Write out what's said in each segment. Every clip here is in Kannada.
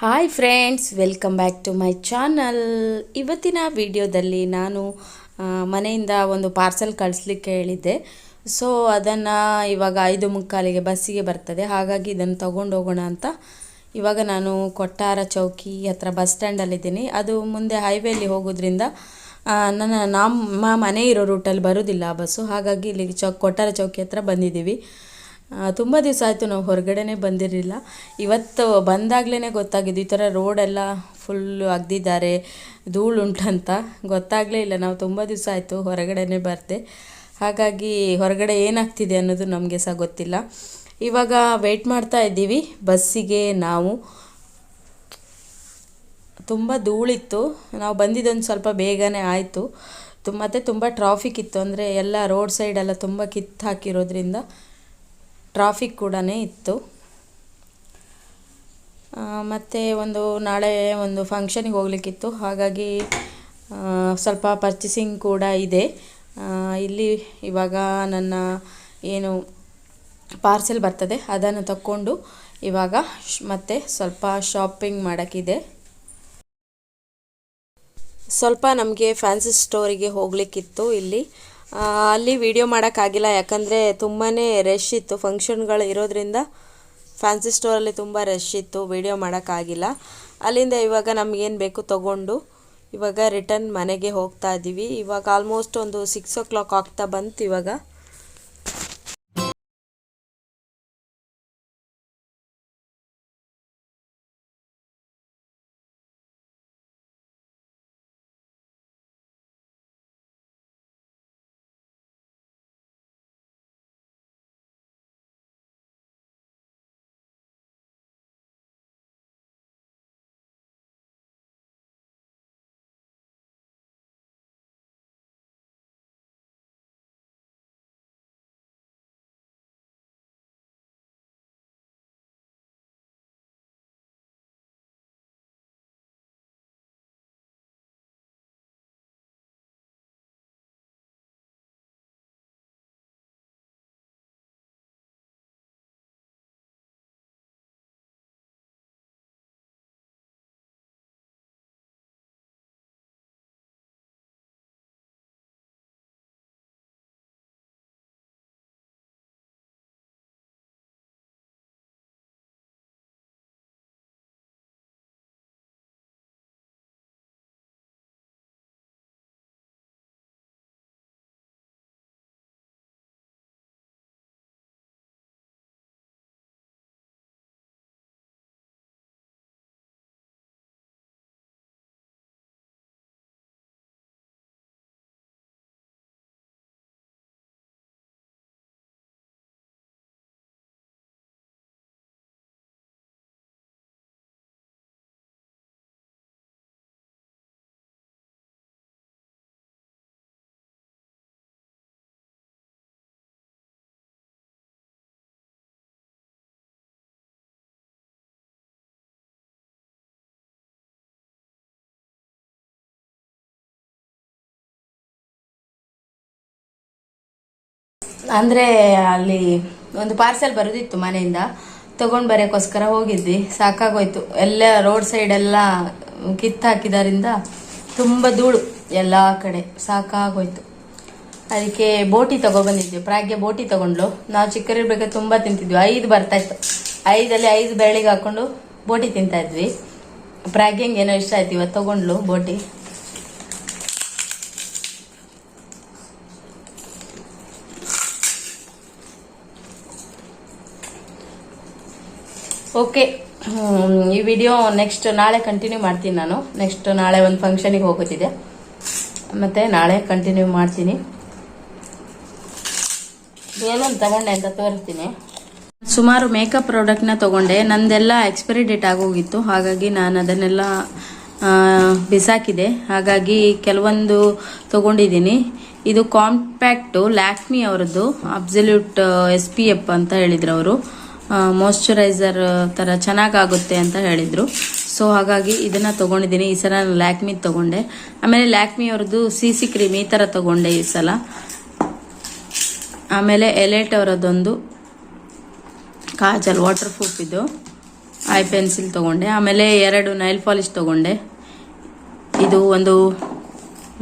Hi friends, welcome back to my channel. ಇವತ್ತಿನ ವಿಡಿಯೋದಲ್ಲಿ ನಾನು ಮನೆಯಿಂದ ಒಂದು ಪಾರ್ಸೆಲ್ ಕಳಿಸ್ಲಿಕ್ಕೆ ಹೇಳಿದ್ದೆ. ಸೊ ಅದನ್ನು ಇವಾಗ 5:45ಗೆ ಬಸ್ಸಿಗೆ ಬರ್ತದೆ. ಹಾಗಾಗಿ ಇದನ್ನು ತೊಗೊಂಡು ಹೋಗೋಣ ಅಂತ ಇವಾಗ ನಾನು ಕೊಟ್ಟಾರ ಚೌಕಿ ಹತ್ರ ಬಸ್ ಸ್ಟ್ಯಾಂಡಲ್ಲಿದ್ದೀನಿ. ಅದು ಮುಂದೆ ಹೈವೇಲಿ ಹೋಗೋದ್ರಿಂದ ನಮ್ಮ ಮನೆ ಇರೋ ರೂಟಲ್ಲಿ ಬರೋದಿಲ್ಲ ಆ ಬಸ್ಸು. ಹಾಗಾಗಿ ಇಲ್ಲಿ ಕೊಟ್ಟಾರ ಚೌಕಿ ಹತ್ರ ಬಂದಿದ್ದೀವಿ. ತುಂಬ ದಿವಸ ಆಯಿತು ನಾವು ಹೊರಗಡೆನೇ ಬಂದಿರಲಿಲ್ಲ. ಇವತ್ತು ಬಂದಾಗಲೇ ಗೊತ್ತಾಗಿದ್ದು ಈ ಥರ ರೋಡೆಲ್ಲ ಫುಲ್ಲು ಅಗ್ದಿದ್ದಾರೆ, ಧೂಳುಂಟಂತ ಗೊತ್ತಾಗಲೇ ಇಲ್ಲ. ನಾವು ತುಂಬ ದಿವಸ ಆಯಿತು ಹೊರಗಡೆನೇ ಬರ್ತೆ. ಹಾಗಾಗಿ ಹೊರಗಡೆ ಏನಾಗ್ತಿದೆ ಅನ್ನೋದು ನಮಗೆ ಸಹ ಗೊತ್ತಿಲ್ಲ. ಇವಾಗ ವೆಯ್ಟ್ ಮಾಡ್ತಾ ಇದ್ದೀವಿ ಬಸ್ಸಿಗೆ. ನಾವು ತುಂಬ ಧೂಳಿತ್ತು. ನಾವು ಬಂದಿದ್ದೊಂದು ಸ್ವಲ್ಪ ಬೇಗನೆ ಆಯಿತು. ಮತ್ತು ತುಂಬ ಟ್ರಾಫಿಕ್ ಇತ್ತು. ಅಂದರೆ ಎಲ್ಲ ರೋಡ್ ಸೈಡೆಲ್ಲ ತುಂಬ ಕಿತ್ತು ಹಾಕಿರೋದ್ರಿಂದ ಟ್ರಾಫಿಕ್ ಕೂಡ ಇತ್ತು. ಮತ್ತು ನಾಳೆ ಒಂದು ಫಂಕ್ಷನಿಗೆ ಹೋಗಲಿಕ್ಕಿತ್ತು. ಹಾಗಾಗಿ ಸ್ವಲ್ಪ ಪರ್ಚೇಸಿಂಗ್ ಕೂಡ ಇದೆ. ಇಲ್ಲಿ ಇವಾಗ ನನ್ನ ಏನು ಪಾರ್ಸೆಲ್ ಬರ್ತದೆ ಅದನ್ನು ತಕ್ಕೊಂಡು ಇವಾಗ ಮತ್ತೆ ಸ್ವಲ್ಪ ಶಾಪಿಂಗ್ ಮಾಡೋಕ್ಕಿದೆ. ಸ್ವಲ್ಪ ನಮಗೆ ಫ್ಯಾನ್ಸಿ ಸ್ಟೋರಿಗೆ ಹೋಗಲಿಕ್ಕಿತ್ತು. ಅಲ್ಲಿ ವಿಡಿಯೋ ಮಾಡೋಕ್ಕಾಗಿಲ್ಲ, ಯಾಕಂದರೆ ತುಂಬಾ ರಶ್ ಇತ್ತು. ಫಂಕ್ಷನ್ಗಳು ಇರೋದ್ರಿಂದ ಫ್ಯಾನ್ಸಿ ಸ್ಟೋರಲ್ಲಿ ತುಂಬ ರಶ್ ಇತ್ತು, ವಿಡಿಯೋ ಮಾಡೋಕ್ಕಾಗಿಲ್ಲ. ಅಲ್ಲಿಂದ ಇವಾಗ ನಮಗೇನು ಬೇಕು ತೊಗೊಂಡು ಇವಾಗ ರಿಟರ್ನ್ ಮನೆಗೆ ಹೋಗ್ತಾ ಇದ್ದೀವಿ. ಇವಾಗ ಆಲ್ಮೋಸ್ಟ್ ಒಂದು 6 o'clock ಆಗ್ತಾ ಬಂತು ಇವಾಗ. ಅಂದರೆ ಅಲ್ಲಿ ಒಂದು ಪಾರ್ಸೆಲ್ ಬರೋದಿತ್ತು, ಮನೆಯಿಂದ ತೊಗೊಂಡು ಬರೋಕ್ಕೋಸ್ಕರ ಹೋಗಿದ್ವಿ. ಸಾಕಾಗೋಯ್ತು. ಎಲ್ಲ ರೋಡ್ ಸೈಡೆಲ್ಲ ಕಿತ್ತು ಹಾಕಿದಾರಿಂದ ತುಂಬ ಧೂಳು ಎಲ್ಲ ಕಡೆ, ಸಾಕಾಗೋಯ್ತು. ಅದಕ್ಕೆ ಬೋಟಿ ತೊಗೊಬಂದಿದ್ವಿ. ಪ್ರಾಗ್ಗೆ ಬೋಟಿ ತೊಗೊಂಡ್ಲು. ನಾವು ಚಿಕ್ಕರಿರ್ಬೇಕಾದ್ರೆ ತುಂಬ ತಿಂತಿದ್ವಿ. 5 ಬರ್ತಾಯಿತ್ತು. 5ಅಲ್ಲಿ 5 ಬೆರಳಿಗೆ ಹಾಕ್ಕೊಂಡು ಬೋಟಿ ತಿಂತಾಯಿದ್ವಿ. ಪ್ರಾಗ್ಯಂಗೆ ಏನೋ ಇಷ್ಟ ಆಯ್ತು, ಇವತ್ತು ತೊಗೊಂಡ್ಲು ಬೋಟಿ. ಓಕೆ, ಈ ವಿಡಿಯೋ ನೆಕ್ಸ್ಟ್ ನಾಳೆ ಕಂಟಿನ್ಯೂ ಮಾಡ್ತೀನಿ. ನಾನು ನೆಕ್ಸ್ಟ್ ನಾಳೆ ಒಂದು ಫಂಕ್ಷನಿಗೆ ಹೋಗೋದಿದೆ, ಮತ್ತು ನಾಳೆ ಕಂಟಿನ್ಯೂ ಮಾಡ್ತೀನಿ. ಏನೊಂದು ತಗೊಂಡೆ ಅಂತ ತೋರಿಸ್ತೀನಿ. ಸುಮಾರು ಮೇಕಪ್ ಪ್ರಾಡಕ್ಟ್ನ ತೊಗೊಂಡೆ. ನಂದೆಲ್ಲ ಎಕ್ಸ್ಪೈರಿ ಡೇಟ್ ಆಗೋಗಿತ್ತು. ಹಾಗಾಗಿ ನಾನು ಅದನ್ನೆಲ್ಲ ಬಿಸಾಕಿದೆ. ಹಾಗಾಗಿ ಕೆಲವೊಂದು ತೊಗೊಂಡಿದ್ದೀನಿ. ಇದು ಕಾಂಪ್ಯಾಕ್ಟು ಲ್ಯಾಕ್ಮಿ ಅವರದ್ದು ಅಬ್ಸಲ್ಯೂಟ್ SPF ಅಂತ ಹೇಳಿದ್ರು ಅವರು. ಮಾಯ್ಶ್ಚರೈಸರ್ ಥರ ಚೆನ್ನಾಗಾಗುತ್ತೆ ಅಂತ ಹೇಳಿದರು. ಸೊ ಹಾಗಾಗಿ ಇದನ್ನು ತೊಗೊಂಡಿದ್ದೀನಿ. ಈ ಸಲ ಲ್ಯಾಕ್ಮಿ ತೊಗೊಂಡೆ. ಆಮೇಲೆ ಲ್ಯಾಕ್ಮಿ ಅವ್ರದ್ದು CC ಕ್ರೀಮ್ ಈ ಥರ ತೊಗೊಂಡೆ ಈ ಸಲ. ಆಮೇಲೆ ಎಲೈಟ್ ಅವರದ್ದೊಂದು ಕಾಜಲ್ ವಾಟರ್ ಪ್ರೂಫ್ ಇದು. ಐ ಪೆನ್ಸಿಲ್ ತೊಗೊಂಡೆ. ಆಮೇಲೆ 2 ನೈಲ್ ಪಾಲಿಶ್ ತೊಗೊಂಡೆ. ಇದು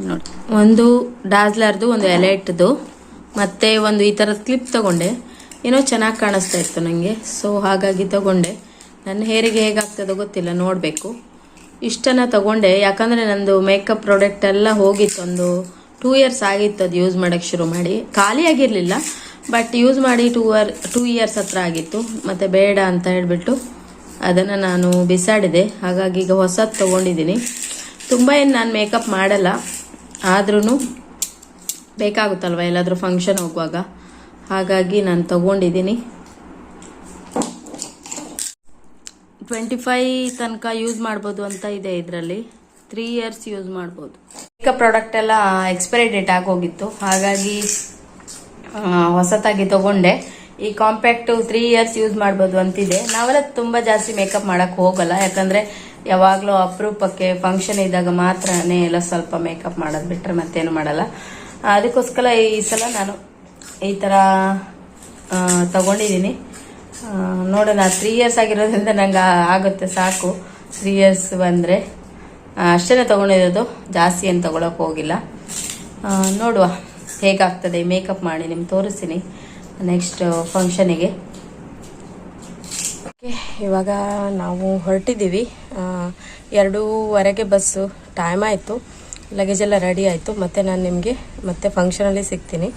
ನೋಡಿ, ಒಂದು ಡಾಜ್ಲರ್ದು, ಒಂದು ಎಲೈಟ್ದು, ಮತ್ತು ಒಂದು ಈ ಥರದ ಕ್ಲಿಪ್ ತೊಗೊಂಡೆ. ಏನೋ ಚೆನ್ನಾಗಿ ಕಾಣಿಸ್ತಾ ಇತ್ತು ನನಗೆ, ಸೊ ಹಾಗಾಗಿ ತೊಗೊಂಡೆ. ನನ್ನ ಹೇರಿಗೆ ಹೇಗಾಗ್ತದೋ ಗೊತ್ತಿಲ್ಲ, ನೋಡಬೇಕು. ಇಷ್ಟನ್ನು ತೊಗೊಂಡೆ, ಯಾಕಂದರೆ ನಂದು ಮೇಕಪ್ ಪ್ರಾಡಕ್ಟ್ ಎಲ್ಲ ಹೋಗಿತ್ತು. ಒಂದು 2 ಇಯರ್ಸ್ ಆಗಿತ್ತು ಅದು ಯೂಸ್ ಮಾಡೋಕ್ಕೆ ಶುರು ಮಾಡಿ. ಖಾಲಿಯಾಗಿರಲಿಲ್ಲ, ಬಟ್ ಯೂಸ್ ಮಾಡಿ 2 ಇಯರ್ಸ್ ಹತ್ರ ಆಗಿತ್ತು. ಮತ್ತು ಬೇಡ ಅಂತ ಹೇಳಿಬಿಟ್ಟು ಅದನ್ನು ನಾನು ಬಿಸಾಡಿದೆ. ಹಾಗಾಗಿ ಈಗ ಹೊಸದು ತೊಗೊಂಡಿದ್ದೀನಿ. ತುಂಬ ಏನು ನಾನು ಮೇಕಪ್ ಮಾಡಲ್ಲ, ಆದ್ರೂ ಬೇಕಾಗುತ್ತಲ್ವ ಎಲ್ಲಾದರೂ ಫಂಕ್ಷನ್ ಹೋಗುವಾಗ, ಹಾಗಾಗಿ ನಾನು ತೊಗೊಂಡಿದ್ದೀನಿ. 25 ತನಕ ಯೂಸ್ ಮಾಡ್ಬೋದು ಅಂತ ಇದೆ ಇದರಲ್ಲಿ. 3 ಇಯರ್ಸ್ ಯೂಸ್ ಮಾಡ್ಬೋದು. ಮೇಕಪ್ ಪ್ರಾಡಕ್ಟ್ ಎಲ್ಲ ಎಕ್ಸ್ಪೈರಿ ಡೇಟ್ ಆಗೋಗಿತ್ತು, ಹಾಗಾಗಿ ಹೊಸತಾಗಿ ತೊಗೊಂಡೆ. ಈ ಕಾಂಪ್ಯಾಕ್ಟು 3 ಇಯರ್ಸ್ ಯೂಸ್ ಮಾಡ್ಬೋದು ಅಂತಿದೆ. ನಾವೆಲ್ಲ ತುಂಬ ಜಾಸ್ತಿ ಮೇಕಪ್ ಮಾಡೋಕ್ಕೆ ಹೋಗಲ್ಲ, ಯಾಕಂದರೆ ಯಾವಾಗಲೂ ಅಪರೂಪಕ್ಕೆ ಫಂಕ್ಷನ್ ಇದ್ದಾಗ ಮಾತ್ರನೇ ಎಲ್ಲ ಸ್ವಲ್ಪ ಮೇಕಪ್ ಮಾಡೋದು, ಬಿಟ್ಟರೆ ಮತ್ತೇನು ಮಾಡಲ್ಲ. ಅದಕ್ಕೋಸ್ಕರ ಈ ಸಲ ನಾನು ಈ ಥರ ತಗೊಂಡಿದ್ದೀನಿ. ನೋಡೋಣ, 3 ಇಯರ್ಸ್ ಆಗಿರೋದ್ರಿಂದ ನಂಗೆ ಆಗುತ್ತೆ, ಸಾಕು. 3 ಇಯರ್ಸ್ ಬಂದರೆ ಅಷ್ಟೇ ತೊಗೊಂಡಿರೋದು, ಜಾಸ್ತಿ ಏನು ತೊಗೊಳಕ್ಕೆ ಹೋಗಿಲ್ಲ. ನೋಡುವ ಹೇಗಾಗ್ತದೆ. ಮೇಕಪ್ ಮಾಡಿ ನಿಮ್ಗೆ ತೋರಿಸ್ತೀನಿ ನೆಕ್ಸ್ಟ್ ಫಂಕ್ಷನಿಗೆ. ಇವಾಗ ನಾವು ಹೊರಟಿದ್ದೀವಿ. 2:15 ಬಸ್ಸು ಟೈಮ್ ಆಯಿತು. ಲಗೇಜ್ ಎಲ್ಲ ರೆಡಿ ಆಯಿತು. ಮತ್ತು ನಾನು ನಿಮಗೆ ಮತ್ತೆ ಫಂಕ್ಷನಲ್ಲಿ ಸಿಗ್ತೀನಿ.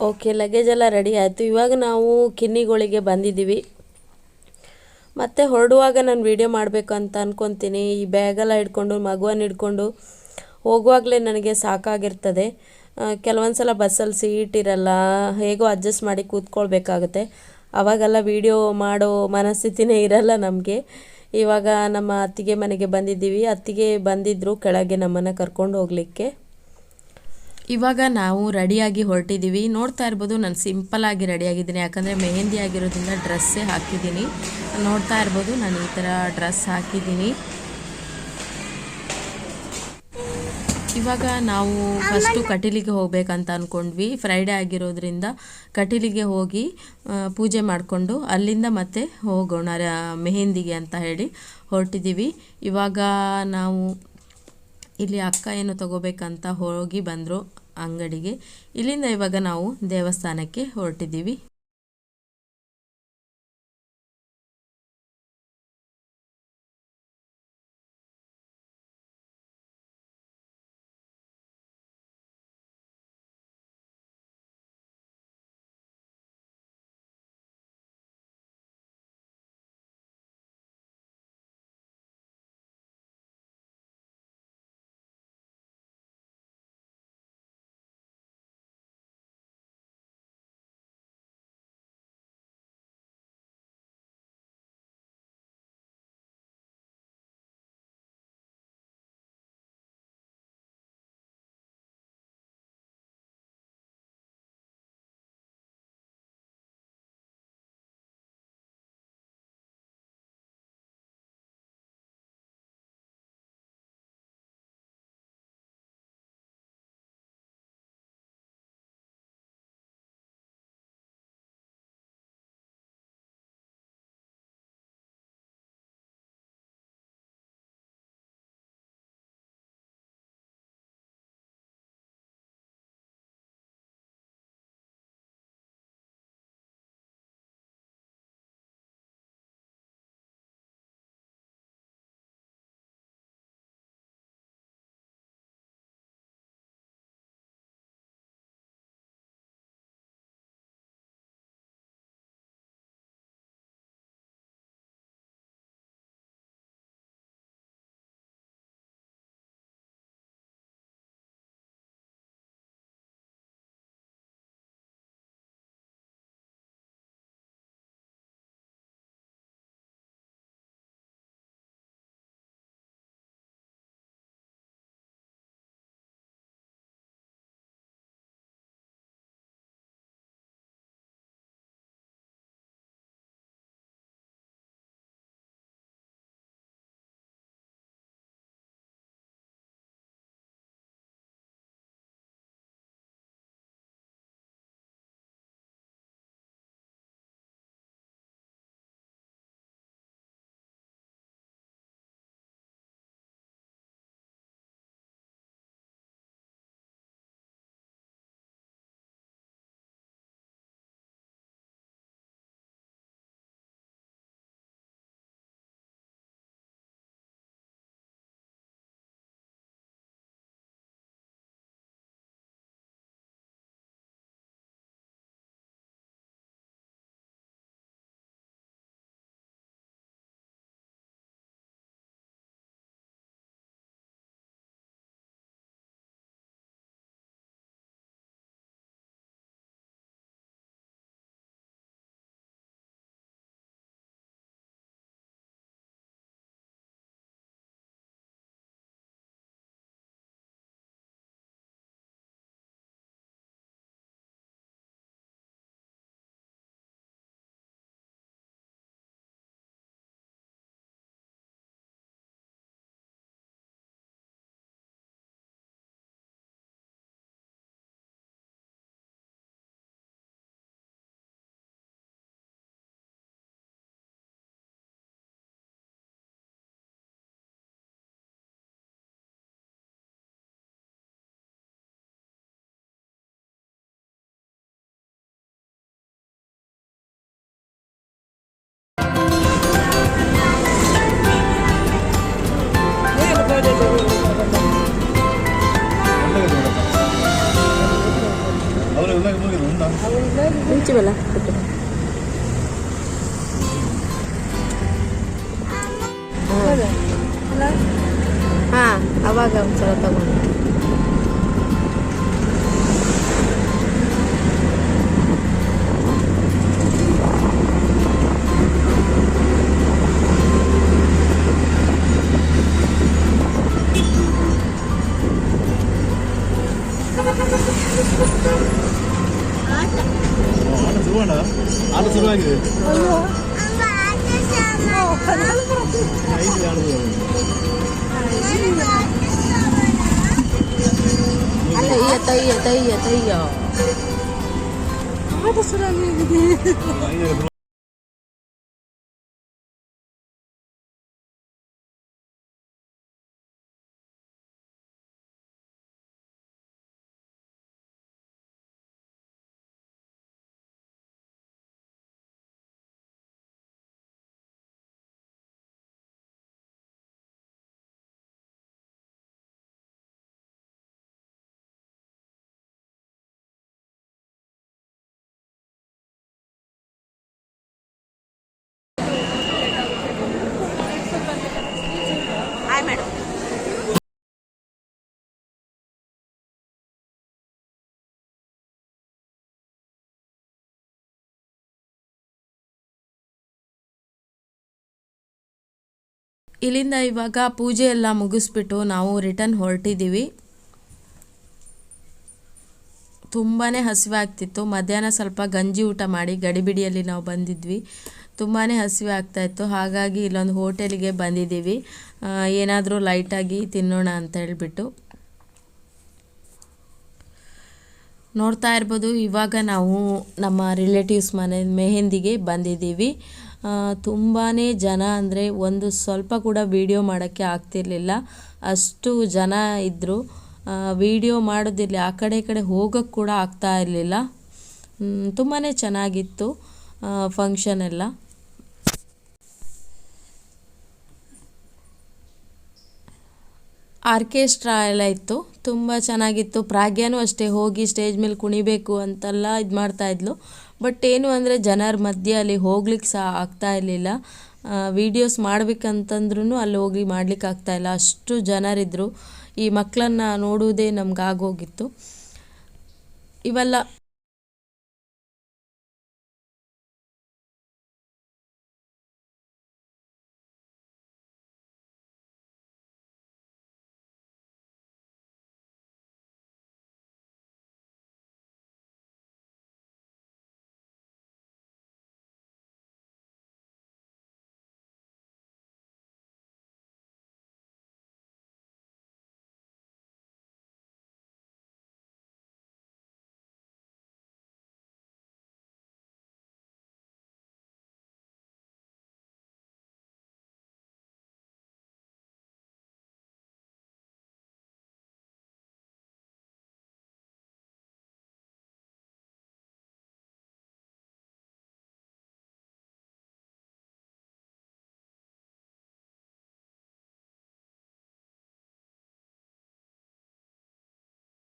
ಓಕೆ, ಲಗೇಜ್ ಎಲ್ಲ ರೆಡಿ ಆಯಿತು. ಇವಾಗ ನಾವು ಕಿನ್ನಿಗಳಿಗೆ ಬಂದಿದ್ದೀವಿ. ಮತ್ತು ಹೊರಡುವಾಗ ನಾನು ವಿಡಿಯೋ ಮಾಡಬೇಕು ಅಂತ ಅಂದ್ಕೊತೀನಿ. ಈ ಬ್ಯಾಗೆಲ್ಲ ಹಿಡ್ಕೊಂಡು, ಮಗುವನ್ನು ಹಿಡ್ಕೊಂಡು ಹೋಗುವಾಗಲೇ ನನಗೆ ಸಾಕಾಗಿರ್ತದೆ. ಕೆಲವೊಂದು ಸಲ ಬಸ್ಸಲ್ಲಿ ಸೀಟ್ ಇರಲ್ಲ, ಹೇಗೋ ಅಡ್ಜಸ್ಟ್ ಮಾಡಿ ಕೂತ್ಕೊಳ್ಬೇಕಾಗುತ್ತೆ. ಆವಾಗೆಲ್ಲ ವಿಡಿಯೋ ಮಾಡೋ ಮನಸ್ಥಿತಿನೇ ಇರಲ್ಲ ನಮಗೆ. ಇವಾಗ ನಮ್ಮ ಅತ್ತಿಗೆ ಮನೆಗೆ ಬಂದಿದ್ದೀವಿ. ಅತ್ತಿಗೆ ಬಂದಿದ್ದರು ಕೆಳಗೆ ನಮ್ಮನ್ನು ಕರ್ಕೊಂಡು ಹೋಗಲಿಕ್ಕೆ. ಇವಾಗ ನಾವು ರೆಡಿಯಾಗಿ ಹೊರಟಿದ್ದೀವಿ. ನೋಡ್ತಾ ಇರ್ಬೋದು, ನಾನು ಸಿಂಪಲ್ಲಾಗಿ ರೆಡಿಯಾಗಿದ್ದೀನಿ, ಯಾಕಂದರೆ ಮೆಹಂದಿ ಆಗಿರೋದ್ರಿಂದ ಡ್ರೆಸ್ಸೇ ಹಾಕಿದ್ದೀನಿ. ನೋಡ್ತಾ ಇರ್ಬೋದು, ನಾನು ಈ ಥರ ಡ್ರೆಸ್ ಹಾಕಿದ್ದೀನಿ. ಇವಾಗ ನಾವು ಫಸ್ಟು ಕಟೀಲಿಗೆ ಹೋಗಬೇಕಂತ ಅಂದ್ಕೊಂಡ್ವಿ. ಫ್ರೈಡೇ ಆಗಿರೋದ್ರಿಂದ ಕಟೀಲಿಗೆ ಹೋಗಿ ಪೂಜೆ ಮಾಡಿಕೊಂಡು ಅಲ್ಲಿಂದ ಮತ್ತೆ ಹೋಗೋಣ ಮೆಹಂದಿಗೆ ಅಂತ ಹೇಳಿ ಹೊರಟಿದ್ದೀವಿ. ಇವಾಗ ನಾವು ಇಲ್ಲಿ ಅಕ್ಕ ಏನು ತಗೋಬೇಕಂತ ಹೋಗಿ ಬಂದರು ಅಂಗಡಿಗೆ. ಇಲ್ಲಿಂದ ಇವಾಗ ನಾವು ದೇವಸ್ಥಾನಕ್ಕೆ ಹೊರಟಿದ್ದೀವಿ. ಅವಾಗ ಅಲ್ಲ ಹಾಂ ಅವಾಗ ಒಂದ್ಸಲ ತಗೊಂಡು ಆಟ ಶುರುವಾಗಿದೆ. ಅಲ್ಲ ತಯ್ಯ ಆಟ ಶುರುವಾಗಿದೆ. Hi madam. ಇಲ್ಲಿಂದ ಇವಾಗ ಪೂಜೆ ಎಲ್ಲ ಮುಗಿಸ್ಬಿಟ್ಟು ನಾವು ರಿಟರ್ನ್ ಹೊರಟಿದ್ದೀವಿ. ತುಂಬಾ ಹಸಿವೆ ಆಗ್ತಿತ್ತು. ಮಧ್ಯಾಹ್ನ ಸ್ವಲ್ಪ ಗಂಜಿ ಊಟ ಮಾಡಿ ಗಡಿಬಿಡಿಯಲ್ಲಿ ನಾವು ಬಂದಿದ್ವಿ. ತುಂಬಾ ಹಸಿವೆ ಆಗ್ತಾಯಿತ್ತು. ಹಾಗಾಗಿ ಇಲ್ಲೊಂದು ಹೋಟೆಲಿಗೆ ಬಂದಿದ್ದೀವಿ, ಏನಾದರೂ ಲೈಟಾಗಿ ತಿನ್ನೋಣ ಅಂತ ಹೇಳ್ಬಿಟ್ಟು. ನೋಡ್ತಾ ಇರ್ಬೋದು, ಇವಾಗ ನಾವು ನಮ್ಮ ರಿಲೇಟಿವ್ಸ್ ಮನೆ ಮೆಹಂದಿಗೆ ಬಂದಿದ್ದೀವಿ. ತುಂಬಾ ಜನ ಅಂದರೆ ಒಂದು ಸ್ವಲ್ಪ ಕೂಡ ವೀಡಿಯೋ ಮಾಡೋಕ್ಕೆ ಆಗ್ತಿರ್ಲಿಲ್ಲ, ಅಷ್ಟು ಜನ ಇದ್ದರು. ವೀಡಿಯೋ ಮಾಡೋದಿಲ್ಲ, ಆ ಕಡೆ ಈ ಕಡೆ ಹೋಗೋಕ್ಕೆ ಕೂಡ ಆಗ್ತಾ ಇರಲಿಲ್ಲ. ತುಂಬಾ ಚೆನ್ನಾಗಿತ್ತು ಫಂಕ್ಷನ್ ಎಲ್ಲ. ಆರ್ಕೆಸ್ಟ್ರಾ ಎಲ್ಲ ಇತ್ತು, ತುಂಬ ಚೆನ್ನಾಗಿತ್ತು. ಪ್ರಾಗ್ಯಾನೂ ಅಷ್ಟೇ, ಹೋಗಿ ಸ್ಟೇಜ್ ಮೇಲೆ ಕುಣಿಬೇಕು ಅಂತೆಲ್ಲ ಇದು ಮಾಡ್ತಾಯಿದ್ಲು. ಬಟ್ ಏನು ಅಂದರೆ ಜನರ ಮಧ್ಯೆ ಅಲ್ಲಿ ಹೋಗ್ಲಿಕ್ಕೆ ಸಹ ಆಗ್ತಾ ಇರಲಿಲ್ಲ. ವೀಡಿಯೋಸ್ ಮಾಡ್ಬೇಕಂತಂದ್ರೂ ಅಲ್ಲಿ ಹೋಗಿ ಮಾಡ್ಲಿಕ್ಕೆ ಆಗ್ತಾಯಿಲ್ಲ, ಅಷ್ಟು ಜನರಿದ್ದರು. ಈ ಮಕ್ಕಳನ್ನು ನೋಡುವುದೇ ನಮ್ಗೆ ಆಗೋಗಿತ್ತು. ಇವೆಲ್ಲ